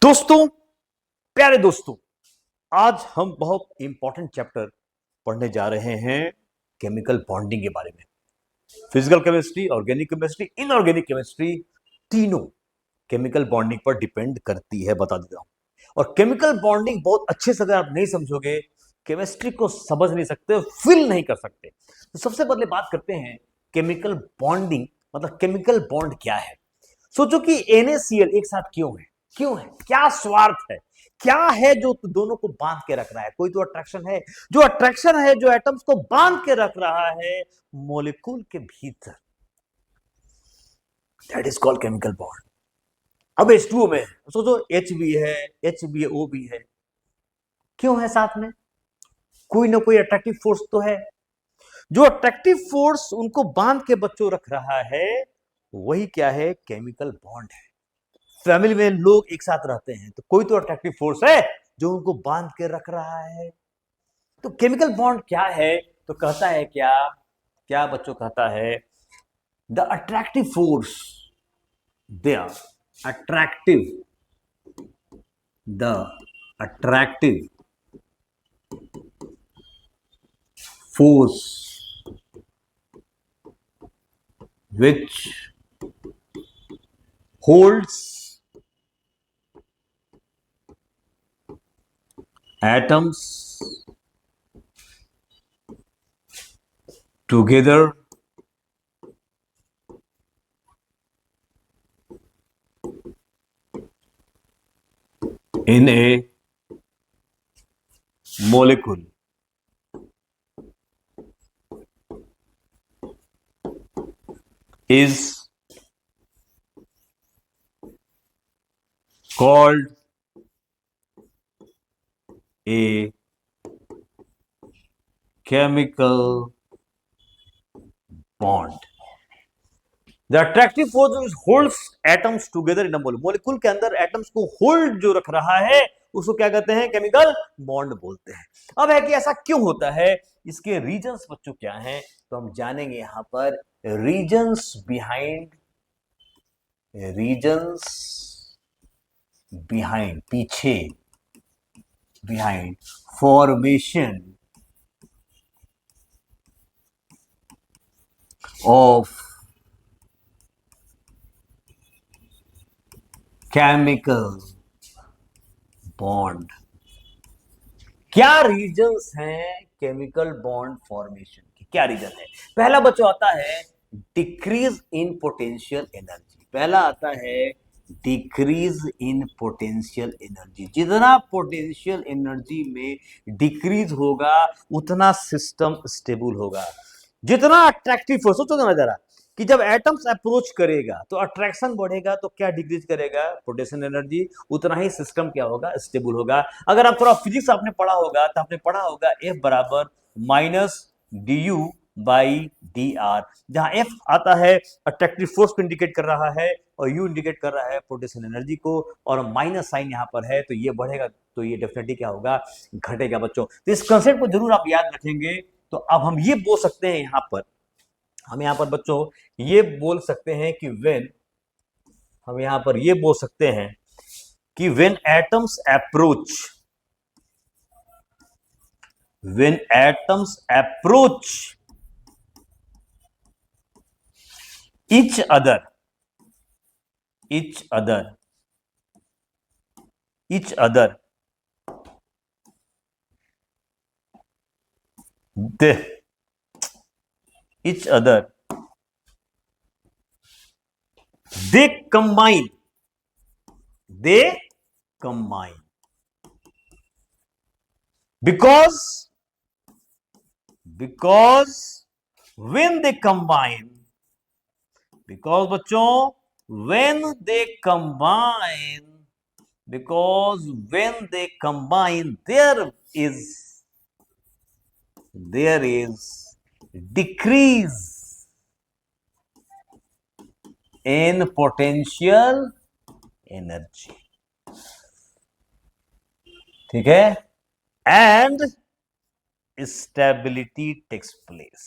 दोस्तों, प्यारे दोस्तों, आज हम बहुत इंपॉर्टेंट चैप्टर पढ़ने जा रहे हैं केमिकल बॉन्डिंग के बारे में। Physical chemistry, organic chemistry, inorganic chemistry तीनों केमिकल बॉन्डिंग पर डिपेंड करती है, बता देता हूं। और केमिकल बॉन्डिंग बहुत अच्छे से अगर आप नहीं समझोगे, केमिस्ट्री को समझ नहीं सकते, फील नहीं कर सकते। तो सबसे पहले बात करते हैं केमिकल बॉन्डिंग, मतलब केमिकल बॉन्ड क्या है। सोचो कि NaCl एक साथ क्यों है, क्या स्वार्थ है, क्या है जो दोनों को बांध के रख रहा है। कोई तो अट्रैक्शन है, जो एटम्स को बांध के रख रहा है मॉलिक्यूल के भीतर। That is called chemical bond. अब H2O में सोचो H भी है, HBO भी है, क्यों है साथ में? कोई ना कोई अट्रैक्टिव फोर्स तो है। जो अट्रैक्टिव फोर्स उनको बांध के बच्चों रख रहा है, वही क्या है? केमिकल बॉन्ड है। फैमिली में लोग एक साथ रहते हैं तो कोई तो अट्रैक्टिव फोर्स है जो उनको बांध के रख रहा है। तो केमिकल बॉन्ड क्या है? तो कहता है क्या क्या बच्चों, कहता है the attractive force, they are attractive, the attractive force which holds atoms together in a molecule is called a chemical bond. The attractive force which holds atoms together in a molecule. Molecule के अंदर atoms को hold जो रख रहा है उसको क्या कहते हैं? केमिकल बॉन्ड बोलते हैं। अब है कि ऐसा क्यों होता है, इसके रीजंस बच्चों क्या हैं, तो हम जानेंगे यहां पर। रीजंस बिहाइंड पीछे, behind formation of chemical bond. क्या रीजंस हैं केमिकल बॉन्ड फॉर्मेशन के? क्या रीजन है? पहला बच्चों आता है डिक्रीज इन पोटेंशियल एनर्जी। पहला आता है डिक्रीज इन पोटेंशियल एनर्जी। जितना पोटेंशियल एनर्जी में डिक्रीज होगा उतना सिस्टम स्टेबल होगा। जितना अट्रैक्टिव फोर्स, सोचो ना जरा कि जब एटम्स अप्रोच करेगा तो अट्रैक्शन बढ़ेगा, तो क्या डिक्रीज करेगा? Potential energy. उतना ही सिस्टम क्या होगा? स्टेबल होगा। अगर आप थोड़ा फिजिक्स आपने पढ़ा होगा तो आपने पढ़ा होगा F बराबर minus du by D R, जहां F आता है अट्रैक्टिव फोर्स को इंडिकेट कर रहा है और U इंडिकेट कर रहा है पोटेंशियल एनर्जी को, और माइनस साइन यहां पर है तो ये बढ़ेगा, तो ये डेफिनेटली क्या होगा? घटेगा बच्चों। तो इस कंसेप्ट को जरूर आप याद रखेंगे। तो अब हम ये बोल सकते हैं यहां पर, हम यहां पर बच्चों ये बोल सकते हैं कि हम यहां पर ये बोल सकते हैं कि when atoms approach, when atoms approach each other each other each other they each other they combine they combine because when they combine, because बच्चों when they combine, because when they combine there is decrease in potential energy, ठीक है, and stability takes place।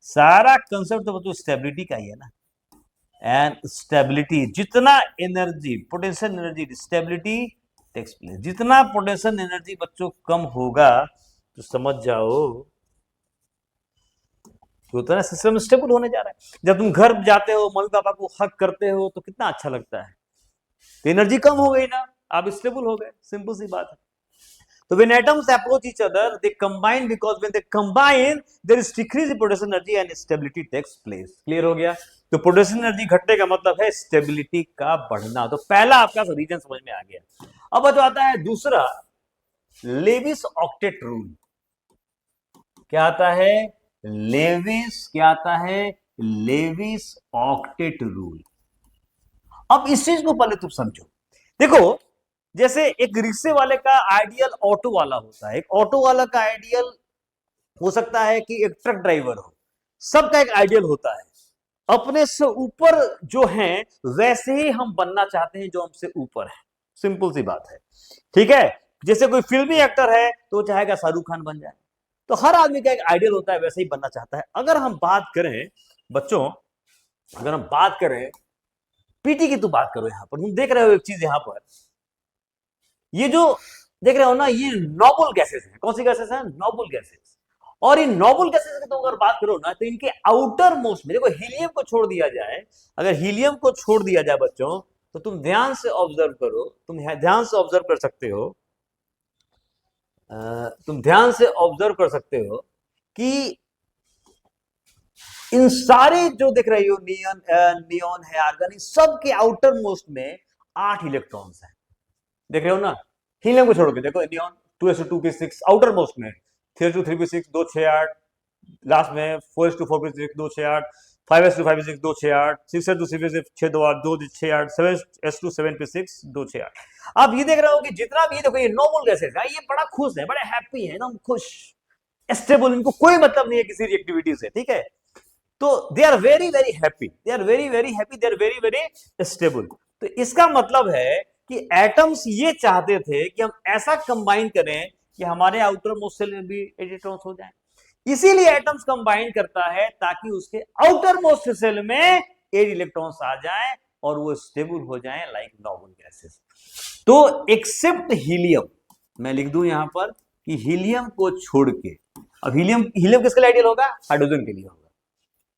सारा concept तो बच्चों stability का ही है ना। एंड स्टेबिलिटी, जितना energy potential energy stability takes place, जितना पोटेंशियल एनर्जी बच्चों कम होगा तो समझ जाओ होता है सिस्टम स्टेबल होने जा रहा है। जब तुम घर जाते हो मम्मी पापा को हक करते हो तो कितना अच्छा लगता है, तो एनर्जी कम हो गई ना, आप स्टेबल हो गए, सिंपल सी बात है। So when atoms approach each other, they combine because when they combine, there is decrease in potential energy and stability takes place. Clear हो गया? तो पोटेंशियल एनर्जी घटने का मतलब है स्टेबिलिटी का बढ़ना। तो पहला आपका रीजन समझ में आ गया। अब जो आता है दूसरा, लेविस ऑक्टेट रूल। क्या आता है? लेविस, क्या आता है? Lewis octet rule. अब इस चीज को पहले तुम समझो। देखो, जैसे एक रिक्शे वाले का आइडियल ऑटो वाला होता है, एक ऑटो वाला का आइडियल हो सकता है कि एक ट्रक ड्राइवर हो, सबका एक आइडियल होता है। अपने से ऊपर जो है वैसे ही हम बनना चाहते हैं जो हमसे ऊपर है, सिंपल सी बात है, ठीक है। जैसे कोई फिल्मी एक्टर है तो चाहेगा शाहरुख खान बन जाए, तो हर आदमी का एक आइडियल होता है, वैसे ही बनना चाहता है। अगर हम बात करें बच्चों, अगर हम बात करें पीटी की, तो बात करो, यहां पर तुम देख रहे हो एक चीज, यहां पर ये जो देख रहे हो ना, ये नोबल गैसेस हैं। कौन सी गैसेस हैं? Noble gases. और इन नोबल गैसेस की तो अगर बात करो ना, तो इनके आउटर मोस्ट में देखो, हीलियम को छोड़ दिया जाए, अगर हीलियम को छोड़ दिया जाए बच्चों, तो तुम ध्यान से ऑब्जर्व करो, तुम ध्यान से ऑब्जर्व कर सकते हो, तुम ध्यान से ऑब्जर्व कर सकते हो कि इन सारे जो देख रहे हो, नियन नियोन है, आर्गन, सब के आउटर मोस्ट में 8 इलेक्ट्रॉन्स हैं। देख रहे हो ना, हीलियम को छोड़ के देखो, नियॉन 2s2p6 आउटर मोस्ट में, 3s2 3p6 2 6 8, लास्ट में 4s2 4p6 2 6 8, 5s2 5p6 2 6 8, 6s2 6 2 8 2 6 8, 7s2 7p6 2 6 8। आप ये देख रहे हो कि जितना भी देखो ये नोबल गैसेस है, ये बड़ा खुश है, बड़े हैप्पी है, एकदम खुश, स्टेबल, इनको कोई मतलब नहीं है किसी रिएक्टिविटी से, ठीक है। तो they are very very happy, they are very very happy, they are very very stable. तो इसका मतलब है कि एटम्स ये चाहते थे कि हम ऐसा कंबाइन करें कि हमारे आउटर मोस्ट सेल में भी इलेक्ट्रॉन्स हो जाएं, इसीलिए एटम्स कंबाइन करता है ताकि उसके आउटर मोस्ट सेल में 8 इलेक्ट्रॉन्स आ जाएं और वो स्टेबल हो जाएं लाइक नॉर्मल गैसेस। तो एक्सेप्ट हीलियम, मैं लिख दूं यहां पर कि हीलियम को छोड़ के, अब हीलियम, हीलियम किसके लिए आइडियल होगा? हाइड्रोजन के लिए होगा।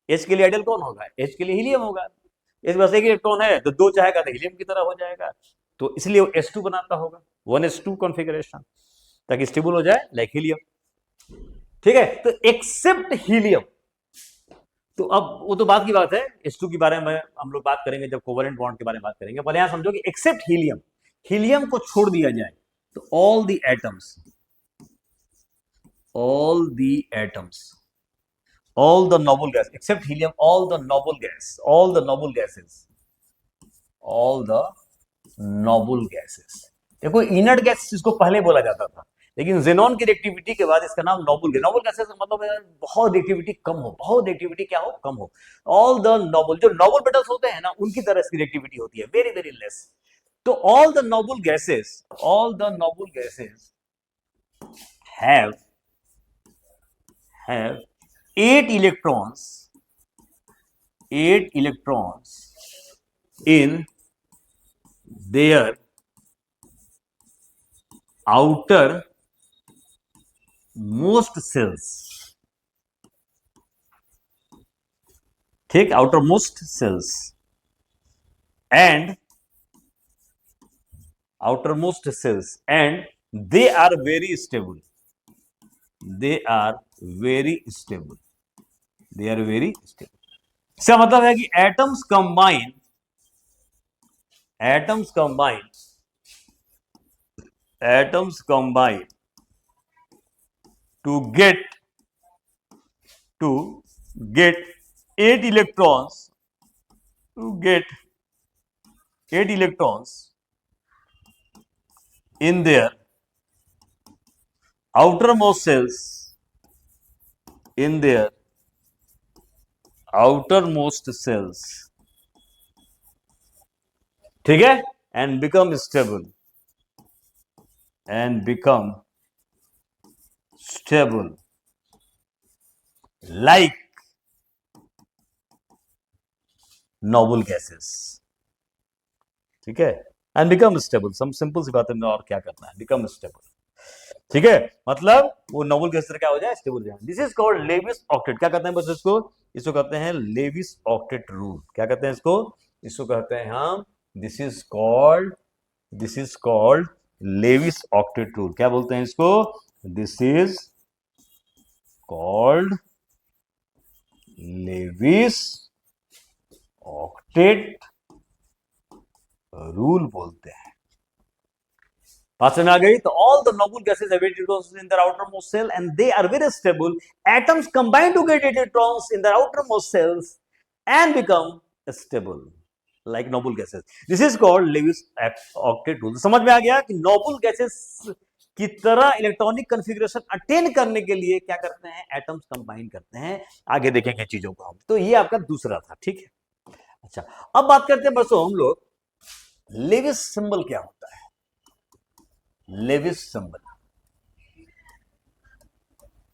एच के लिए आइडियल कौन होगा? एच के लिए हीलियम होगा। एच बस एक इलेक्ट्रॉन है तो दो चाहेगा तो हीलियम की तरह हो जाएगा, तो इसलिए वो S2 बनाता होगा, 1s2 कॉन्फ़िगरेशन, ताकि स्टेबल हो जाए लाइक हीलियम, ठीक है। तो एक्सेप्ट हीलियम, तो अब वो तो बात की बात है, S2 के बारे में हम लोग बात करेंगे जब कोवेलेंट बॉन्ड के बारे में बात करेंगे। पहले यहां समझो कि एक्सेप्ट हीलियम, हीलियम को छोड़ दिया जाए तो all the atoms, all the atoms, all the noble gas except helium, all the noble gas, all the noble gases, all the noble gases। देखो इनर्ट गैस इसको पहले बोला जाता था, लेकिन जेनॉन की रिएक्टिविटी के बाद इसका नाम नोबल गैस। नोबल गैसेस का मतलब है बहुत रिएक्टिविटी कम हो, बहुत रिएक्टिविटी क्या हो? कम हो। ऑल द नोबल, जो नोबल मेटल्स होते हैं ना, उनकी तरह इसकी रिएक्टिविटी होती है, वेरी वेरी लेस। तो all the noble gases, all the noble gases have 8 electrons, 8 electrons in their outer most cells, ठीक, outer most cells, and outermost cells, and they are very stable, they are very stable, they are very stable। इसका मतलब है कि atoms combine, atoms combine, atoms combine to get 8 electrons, to get 8 electrons in their outermost cells, in their outermost cells, ठीक है, and become stable, and become stable like noble gases, ठीक है, and become stable. Some simple सी बात है, और क्या करना है, बिकम स्टेबल, ठीक है, मतलब वो नोबल गैसेस क्या हो जाए, स्टेबल हो जाए। This is called Lewis octet. क्या कहते हैं बस इसको, इसको कहते हैं लेविस ऑक्टेट रूल। क्या कहते हैं इसको, इसको कहते हैं हम, this is called, this is called Lewis octet rule. क्या बोलते हैं इसको, this is called Lewis octet rule बोलते हैं। बात समझ आ गई। तो all the noble gases have electrons in their outermost cell and they are very stable. Atoms combine to get electrons in their outermost cells and become stable like noble gases. This is called Lewis octet rule. समझ में आ गया कि noble gases की तरह electronic configuration attain करने के लिए क्या करते हैं, एटम्स कंबाइन करते हैं। आगे देखेंगे चीजों को हम। तो ये आपका दूसरा था, ठीक है। अच्छा, अब बात करते हैं बच्चों हम लोग, लेविस सिंबल क्या होता है। लेविस सिंबल,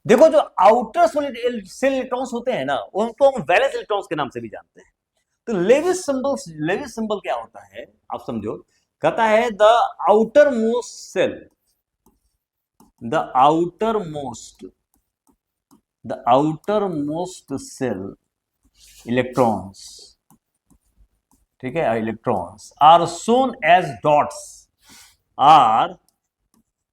देखो जो आउटर सेल इलेक्ट्रॉन्स होते हैं ना, उनको हम वैलेंस इलेक्ट्रॉन्स के नाम से भी जानते हैं। तो लेविस सिंबल क्या होता है, आप समझो। कहता है the outermost shell, the outermost, the outermost shell electrons, ठीक है, electrons are shown as dots, are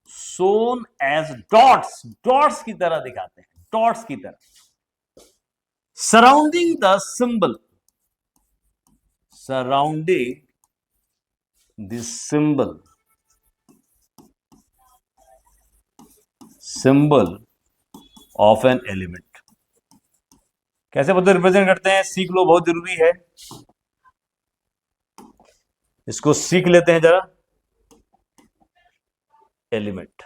shown as dots, dots की तरह दिखाते हैं, डॉट्स की तरह। Surrounding the symbol, surrounding the symbol, symbol of an element. कैसे पता रिप्रेजेंट करते हैं, सीख लो, बहुत जरूरी है, इसको सीख लेते हैं जरा। Element,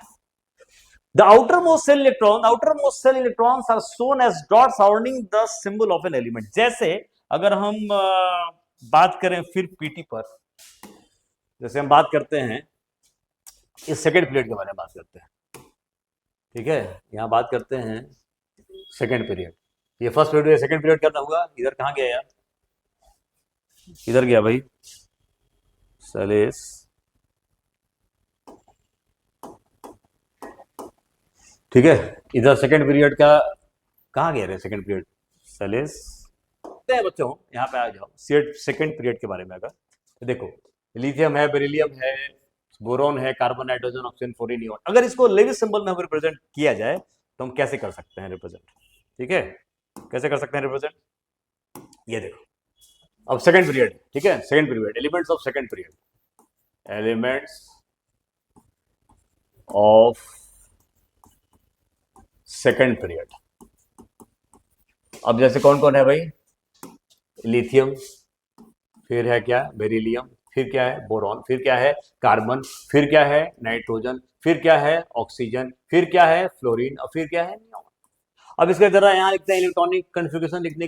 the outermost cell electrons are shown as dots surrounding the symbol of an element. जैसे अगर हम बात करें फिर पीटी पर, जैसे हम बात करते हैं इस सेकेंड पीरियड के बारे में बात करते हैं, ठीक है, यहां बात करते हैं सेकेंड पीरियड। ये फर्स्ट पीरियड, सेकेंड पीरियड क्या होगा, इधर कहां गया यार, इधर गया भाई, सलेस, ठीक है, इधर सेकेंड पीरियड का कहां गया रे, सेकेंड पीरियड सलेस हैं बच्चों। यहाँ पे आ जाओ सेकेंड पीरियड के बारे में। अगर तो देखो, लिथियम है, बेरिलियम है, बोरॉन है, carbon, nitrogen, oxygen, fluorine, neon. अगर इसको लेविस सिंबल में हम रिप्रेजेंट किया जाए तो हम कैसे कर सकते हैं रिप्रेजेंट, ठीक है, कैसे कर सकते हैं रिप्रेजेंट, ये देखो। अब सेकेंड पीरियड, ठीक है, second period, elements of second period, elements of second period. अब जैसे कौन कौन है भाई, लिथियम, फिर है क्या बेरिलियम, फिर क्या है बोरॉन, फिर क्या है कार्बन, फिर क्या है नाइट्रोजन, फिर क्या है ऑक्सीजन, फिर क्या है फ्लोरीन, और फिर क्या है नियॉन। अब इसके जरा यहाँ लिखते हैं इलेक्ट्रॉनिक कॉन्फ़िगरेशन, लिखने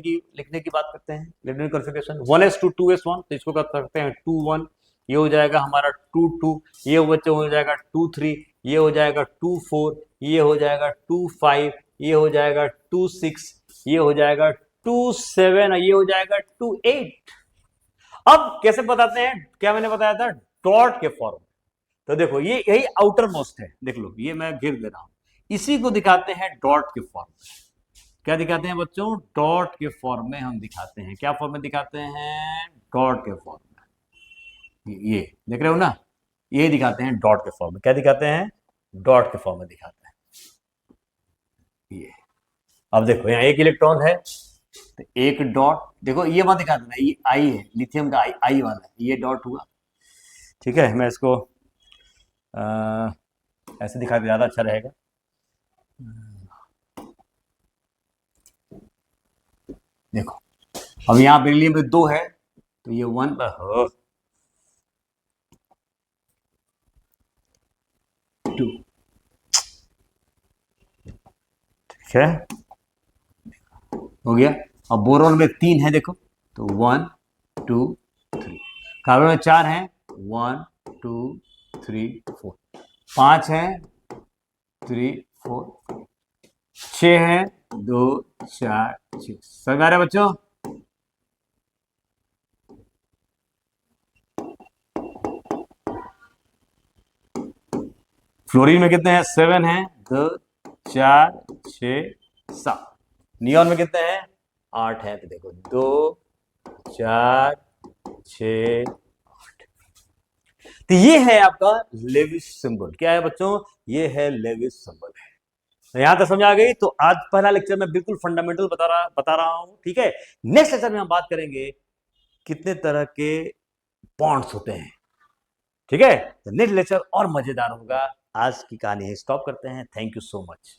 की बात करते हैं। इलेक्ट्रॉनिक कॉन्फ़िगरेशन 1s2 2s1, तो इसको कर सकते हैं 2 1, ये हो जाएगा हमारा 2 2, ये बच्चे हो जाएगा 2 3, ये हो जाएगा 2 4, ये हो जाएगा 2 5, ये हो जाएगा 2 6, ये हो जाएगा 2 7, ये हो जाएगा 2 8। अब कैसे बताते हैं, क्या मैंने बताया था, डॉट के फॉर्म। तो देखो ये यही आउटर मोस्ट है, देख लो ये मैं घेर दे रहा हूं, इसी को दिखाते हैं डॉट के फॉर्म में। क्या दिखाते हैं बच्चों, डॉट के फॉर्म में हम दिखाते हैं। क्या फॉर्म में दिखाते हैं, डॉट के फॉर्म में। ये देख रहे हो ना, ये दिखाते हैं डॉट के फॉर्म में। क्या दिखाते हैं, डॉट के फॉर्म में दिखाते हैं। ये अब देखो यहाँ एक इलेक्ट्रॉन है, तो एक डॉट, देखो ये मत दिखा देना, ये आई है, लिथियम का आई, आई वाला है, ये डॉट हुआ, ठीक है। मैं इसको ऐसे दिखा दे, ज्यादा अच्छा रहेगा। देखो अब यहाँ बेरिलियम में 2 है, तो ये 1 पर 2, ठीक है, हो गया। अब बोरॉन में 3 है, देखो, तो 1 2 3। कार्बन में 4 है, 1 2 3 4। 5 है, 3 4। 6 है, 2 4 6। समझ आ रहा है बच्चों, फ्लोरीन में कितने हैं? 7 हैं, 2 4 6 7। नियॉन में कितने हैं? 8 हैं। तो देखो 2 4 6 8। तो ये है आपका लेविस सिंबल। क्या है बच्चों? ये है लेविस सिंबल है। यहां तक समझ आ गई? तो आज पहला लेक्चर में बिल्कुल फंडामेंटल बता रहा हूं, ठीक है। नेक्स्ट लेक्चर में हम बात करेंगे कितने तरह के बॉन्ड्स होते हैं, ठीक है। नेक्स्ट लेक्चर और मजेदार होगा। आज की कहानी स्टॉप करते हैं। Thank you so much.